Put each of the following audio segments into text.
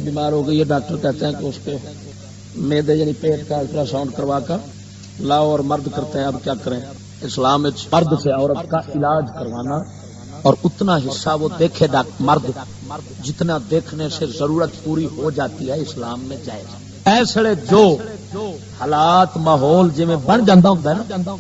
بیمار ہو گئی ہے، ڈاکٹر کہتے ہیں کہ اس کے معدے یعنی پیٹ کا الٹرا ساؤنڈ کروا کر لاؤ، اور مرد کرتے ہیں، اب کیا کریں؟ اسلام میں مرد سے عورت کا علاج کروانا اور اتنا حصہ وہ دیکھے مرد جتنا دیکھنے سے ضرورت پوری ہو جاتی ہے اسلام میں جائز۔ ایسے جو حالات ماحول جی میں بن جاتا ہوں نا،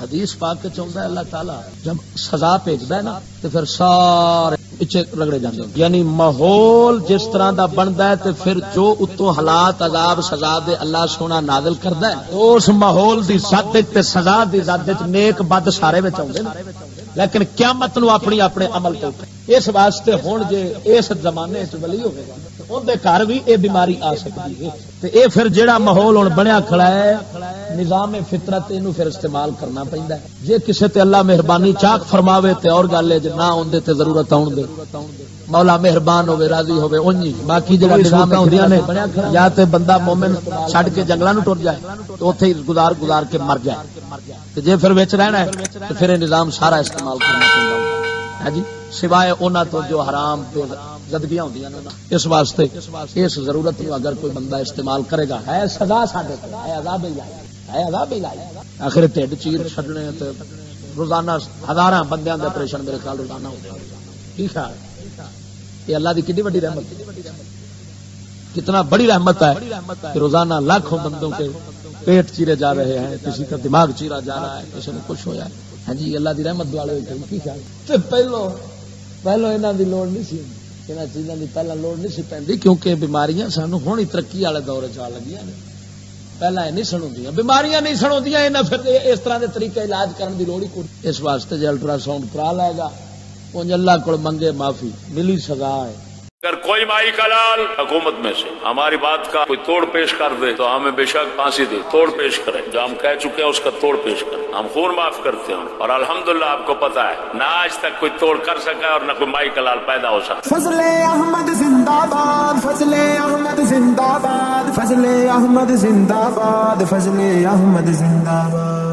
حدیث پاک کے چاہتا ہے اللہ تعالیٰ جب سزا بھیجتا ہے نا تو پھر سارے پیچھے رگڑے جاتے ہیں، یعنی ماحول جس طرح دا بنتا ہے تو پھر جو اتوں حالات عذاب سزا دے اللہ سونا نازل کرتا ہے، اس ماحول دی ذات تے سزا دی ذات نیک بد سارے وچ آؤندے نے، لیکن قیامت نو اپنی اپنے عمل تو اس واسطے ہن جے اس زمانے چ ولی ہوے گا ان دے گھر بھی اے بیماری آ سکتی ہے، تے اے پھر جیڑا ماحول ہن بنیا کھڑا ہے نظام فطرت اینو پھر استعمال کرنا پیندا ہے۔ جے کسے تے اللہ مہربانی چاک فرماوے تے اور گل ہے، جے نہ اوندے تے ضرورت آون دے مولا مہربان ہوے راضی ہوے اونجی، باقی جڑا نظام ہوندیاں نے یا تے بندہ مومن چھڈ کے جنگلاں نو ٹر جائے تو اوتھے ہی گزار کے مر جائے، تے جے پھر وچ رہنا ہے تے پھر نظام سارا استعمال کرنا پیندا ہے جی، سوائے انہاں تو جو حرام تے زدگیاں ہوندیاں نے۔ اس واسطے اس ضرورت نو اگر کوئی بندہ استعمال کرے گا ہے سزا ساڈے تے ہے عذاب الہی، ہے عذاب الہی۔ آخر ٹھڈ چیر چھڈنے تے روزانہ ہزاراں بندیاں دے آپریشن میرے خیال روزانہ ہوندے ہیں، ٹھیک ہے؟ یہ اللہ دی کتنی بڑی رحمت، کتنا بڑی رحمت ہے کہ روزانہ لاکھوں بندوں کے پیٹ چیرے جا رہے ہیں، کسی کا دماغ چیرا جا رہا ہے، کسی نے کچھ ہو جائے، ہاں جی اللہ دی رحمت والے ٹھیک ہے۔ پہلو انہاں دی لوڑ نہیں سی، انہاں چیزاں دی پہلا لوڑ نہیں سی پیندی، کیونکہ بیماریاں سانو ہن ترقی والے دور چ آ لگیاں نے، پہلا یہ نہیں سنوندیاں بیماریاں نہیں سنوندیاں، انہاں پھر اس طرح دے طریقے علاج کرن دی لوڑ ہی کوئی۔ اس واسطے جے الٹرا ساؤنڈ کرا لے گا انج اللہ کو منگے معافی ملی سزا ہے۔ اگر کوئی مائی کلال حکومت میں سے ہماری بات کا کوئی توڑ پیش کر دے تو ہمیں بے شک پھانسی دے، توڑ پیش کریں، جو ہم کہہ چکے ہیں اس کا توڑ پیش کریں، ہم خون معاف کرتے ہیں، اور الحمدللہ آپ کو پتا ہے نہ آج تک کوئی توڑ کر سکا اور نہ کوئی مائی کلال پیدا ہو سکا۔ فضل احمد زندہ باد، فضل احمد زندہ باد، فضل احمد زندہ باد، فضل احمد زندہ باد۔